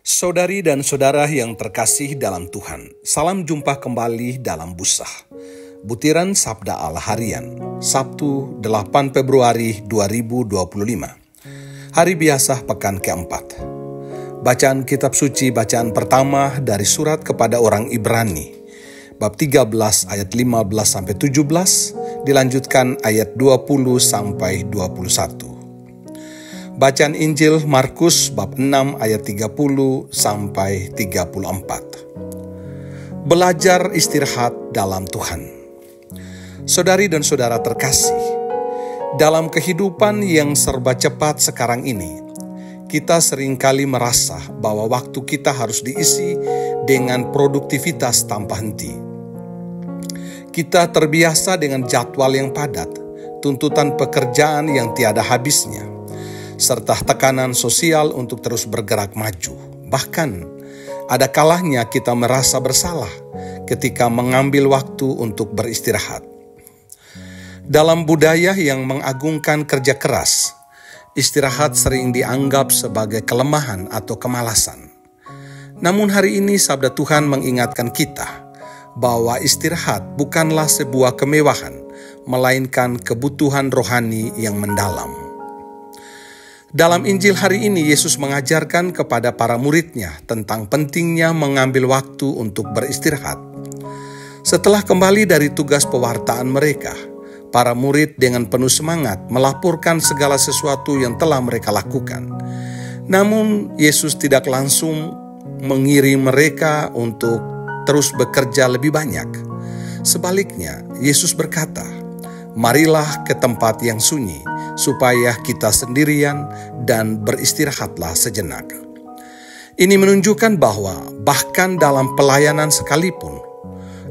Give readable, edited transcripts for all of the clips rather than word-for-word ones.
Saudari dan saudara yang terkasih dalam Tuhan, salam jumpa kembali dalam Busah. Butiran Sabda Allah Harian, Sabtu 8 Februari 2025. Hari biasa pekan keempat. Bacaan kitab suci bacaan pertama dari surat kepada orang Ibrani, bab 13 ayat 15-17, dilanjutkan ayat 20 sampai 21. Bacaan Injil Markus bab 6 ayat 30 sampai 34. Belajar istirahat dalam Tuhan. Saudari dan saudara terkasih, dalam kehidupan yang serba cepat sekarang ini, kita seringkali merasa bahwa waktu kita harus diisi dengan produktivitas tanpa henti. Kita terbiasa dengan jadwal yang padat, tuntutan pekerjaan yang tiada habisnya, serta tekanan sosial untuk terus bergerak maju. Bahkan, ada kalanya kita merasa bersalah ketika mengambil waktu untuk beristirahat. Dalam budaya yang mengagungkan kerja keras, istirahat sering dianggap sebagai kelemahan atau kemalasan. Namun hari ini sabda Tuhan mengingatkan kita bahwa istirahat bukanlah sebuah kemewahan, melainkan kebutuhan rohani yang mendalam. Dalam Injil hari ini, Yesus mengajarkan kepada para muridnya tentang pentingnya mengambil waktu untuk beristirahat. Setelah kembali dari tugas pewartaan mereka, para murid dengan penuh semangat melaporkan segala sesuatu yang telah mereka lakukan. Namun, Yesus tidak langsung mengirim mereka untuk terus bekerja lebih banyak. Sebaliknya, Yesus berkata, "Marilah ke tempat yang sunyi, supaya kita sendirian dan beristirahatlah sejenak." Ini menunjukkan bahwa bahkan dalam pelayanan sekalipun,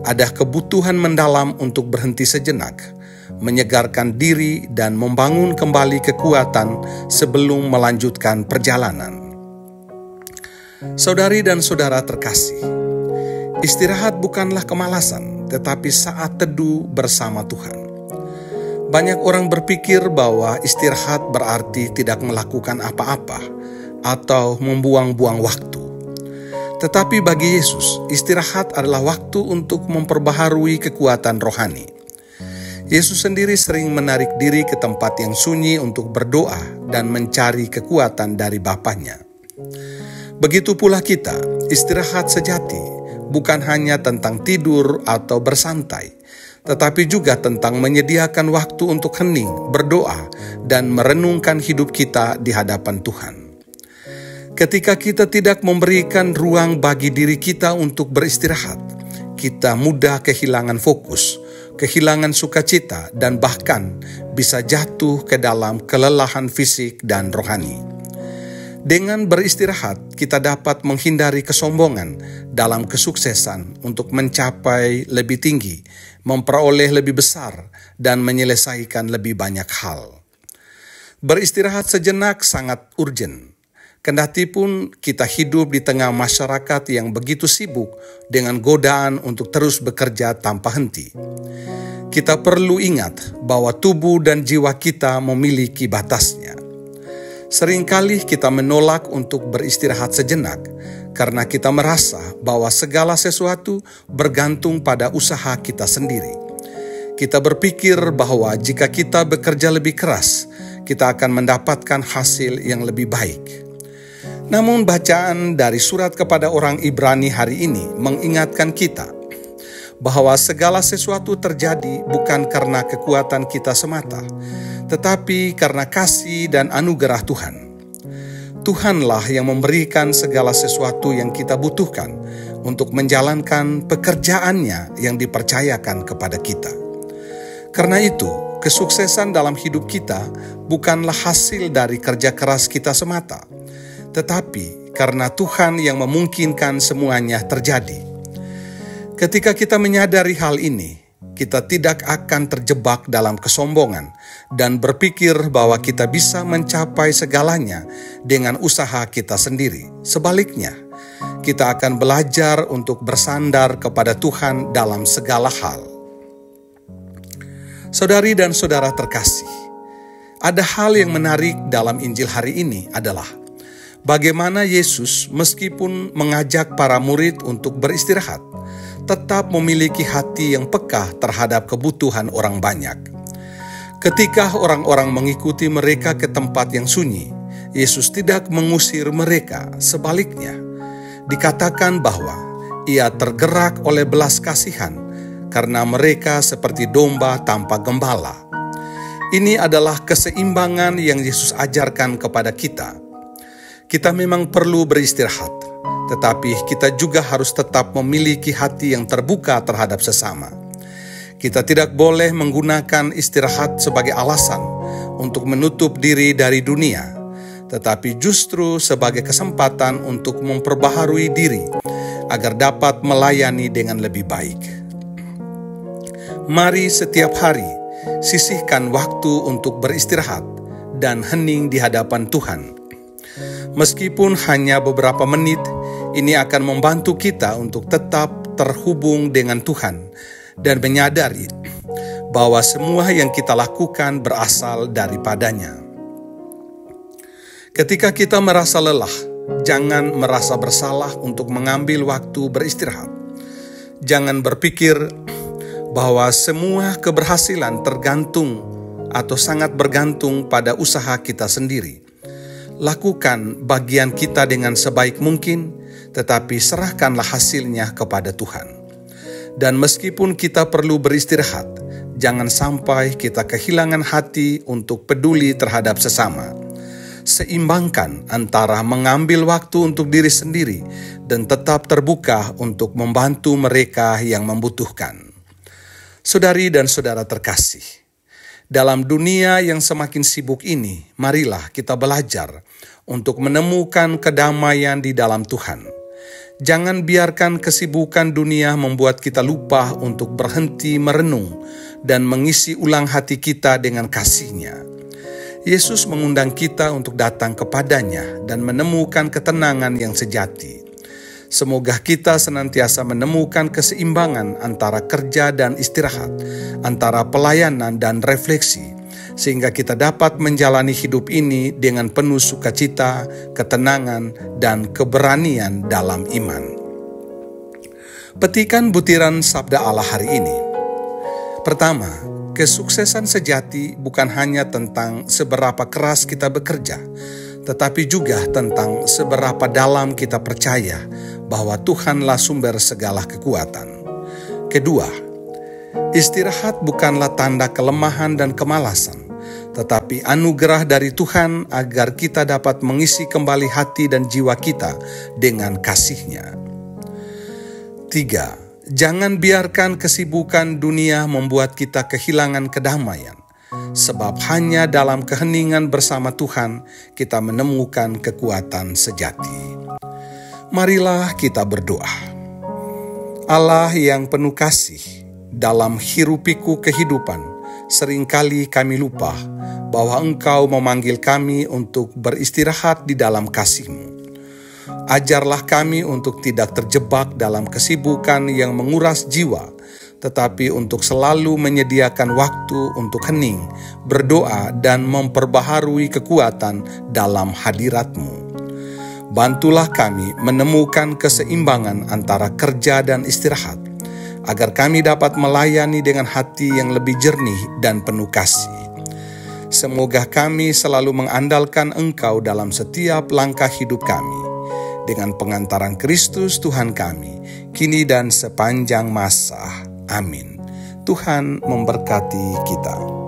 ada kebutuhan mendalam untuk berhenti sejenak, menyegarkan diri dan membangun kembali kekuatan sebelum melanjutkan perjalanan. Saudari dan saudara terkasih, istirahat bukanlah kemalasan, tetapi saat teduh bersama Tuhan. Banyak orang berpikir bahwa istirahat berarti tidak melakukan apa-apa atau membuang-buang waktu. Tetapi bagi Yesus, istirahat adalah waktu untuk memperbaharui kekuatan rohani. Yesus sendiri sering menarik diri ke tempat yang sunyi untuk berdoa dan mencari kekuatan dari Bapanya. Begitu pula kita, istirahat sejati bukan hanya tentang tidur atau bersantai, tetapi juga tentang menyediakan waktu untuk hening, berdoa, dan merenungkan hidup kita di hadapan Tuhan. Ketika kita tidak memberikan ruang bagi diri kita untuk beristirahat, kita mudah kehilangan fokus, kehilangan sukacita, dan bahkan bisa jatuh ke dalam kelelahan fisik dan rohani. Dengan beristirahat, kita dapat menghindari kesombongan dalam kesuksesan untuk mencapai lebih tinggi, memperoleh lebih besar, dan menyelesaikan lebih banyak hal. Beristirahat sejenak sangat urgen. Kendati pun kita hidup di tengah masyarakat yang begitu sibuk dengan godaan untuk terus bekerja tanpa henti. Kita perlu ingat bahwa tubuh dan jiwa kita memiliki batasnya. Seringkali kita menolak untuk beristirahat sejenak karena kita merasa bahwa segala sesuatu bergantung pada usaha kita sendiri. Kita berpikir bahwa jika kita bekerja lebih keras, kita akan mendapatkan hasil yang lebih baik. Namun bacaan dari surat kepada orang Ibrani hari ini mengingatkan kita bahwa segala sesuatu terjadi bukan karena kekuatan kita semata, tetapi karena kasih dan anugerah Tuhan. Tuhanlah yang memberikan segala sesuatu yang kita butuhkan untuk menjalankan pekerjaannya yang dipercayakan kepada kita. Karena itu, kesuksesan dalam hidup kita bukanlah hasil dari kerja keras kita semata, tetapi karena Tuhan yang memungkinkan semuanya terjadi. Ketika kita menyadari hal ini, kita tidak akan terjebak dalam kesombongan dan berpikir bahwa kita bisa mencapai segalanya dengan usaha kita sendiri. Sebaliknya, kita akan belajar untuk bersandar kepada Tuhan dalam segala hal. Saudari dan saudara terkasih, ada hal yang menarik dalam Injil hari ini adalah Bagaimana Yesus meskipun mengajak para murid untuk beristirahat, tetap memiliki hati yang peka terhadap kebutuhan orang banyak. Ketika orang-orang mengikuti mereka ke tempat yang sunyi, Yesus tidak mengusir mereka, sebaliknya. Dikatakan bahwa Ia tergerak oleh belas kasihan karena mereka seperti domba tanpa gembala. Ini adalah keseimbangan yang Yesus ajarkan kepada kita. Kita memang perlu beristirahat, tetapi kita juga harus tetap memiliki hati yang terbuka terhadap sesama. Kita tidak boleh menggunakan istirahat sebagai alasan untuk menutup diri dari dunia, tetapi justru sebagai kesempatan untuk memperbaharui diri agar dapat melayani dengan lebih baik. Mari setiap hari sisihkan waktu untuk beristirahat dan hening di hadapan Tuhan. Meskipun hanya beberapa menit, ini akan membantu kita untuk tetap terhubung dengan Tuhan dan menyadari bahwa semua yang kita lakukan berasal daripadanya. Ketika kita merasa lelah, jangan merasa bersalah untuk mengambil waktu beristirahat. Jangan berpikir bahwa semua keberhasilan tergantung atau sangat bergantung pada usaha kita sendiri. Lakukan bagian kita dengan sebaik mungkin, tetapi serahkanlah hasilnya kepada Tuhan. Dan meskipun kita perlu beristirahat, jangan sampai kita kehilangan hati untuk peduli terhadap sesama. Seimbangkan antara mengambil waktu untuk diri sendiri dan tetap terbuka untuk membantu mereka yang membutuhkan. Saudari dan saudara terkasih, dalam dunia yang semakin sibuk ini, marilah kita belajar untuk menemukan kedamaian di dalam Tuhan. Jangan biarkan kesibukan dunia membuat kita lupa untuk berhenti merenung dan mengisi ulang hati kita dengan kasih-Nya. Yesus mengundang kita untuk datang kepadanya dan menemukan ketenangan yang sejati. Semoga kita senantiasa menemukan keseimbangan antara kerja dan istirahat, antara pelayanan dan refleksi, sehingga kita dapat menjalani hidup ini dengan penuh sukacita, ketenangan, dan keberanian dalam iman. Petikan butiran sabda Allah hari ini. Pertama, kesuksesan sejati bukan hanya tentang seberapa keras kita bekerja, tetapi juga tentang seberapa dalam kita percaya bahwa Tuhanlah sumber segala kekuatan. Kedua, istirahat bukanlah tanda kelemahan dan kemalasan, tetapi anugerah dari Tuhan agar kita dapat mengisi kembali hati dan jiwa kita dengan kasih-Nya. Tiga, jangan biarkan kesibukan dunia membuat kita kehilangan kedamaian, sebab hanya dalam keheningan bersama Tuhan kita menemukan kekuatan sejati. Marilah kita berdoa. Allah yang penuh kasih, dalam hirup-pikuk kehidupan, seringkali kami lupa bahwa Engkau memanggil kami untuk beristirahat di dalam kasih-Mu. Ajarlah kami untuk tidak terjebak dalam kesibukan yang menguras jiwa, tetapi untuk selalu menyediakan waktu untuk hening, berdoa, dan memperbaharui kekuatan dalam hadirat-Mu. Bantulah kami menemukan keseimbangan antara kerja dan istirahat, agar kami dapat melayani dengan hati yang lebih jernih dan penuh kasih. Semoga kami selalu mengandalkan Engkau dalam setiap langkah hidup kami. Dengan pengantaran Kristus Tuhan kami, kini dan sepanjang masa. Amin. Tuhan memberkati kita.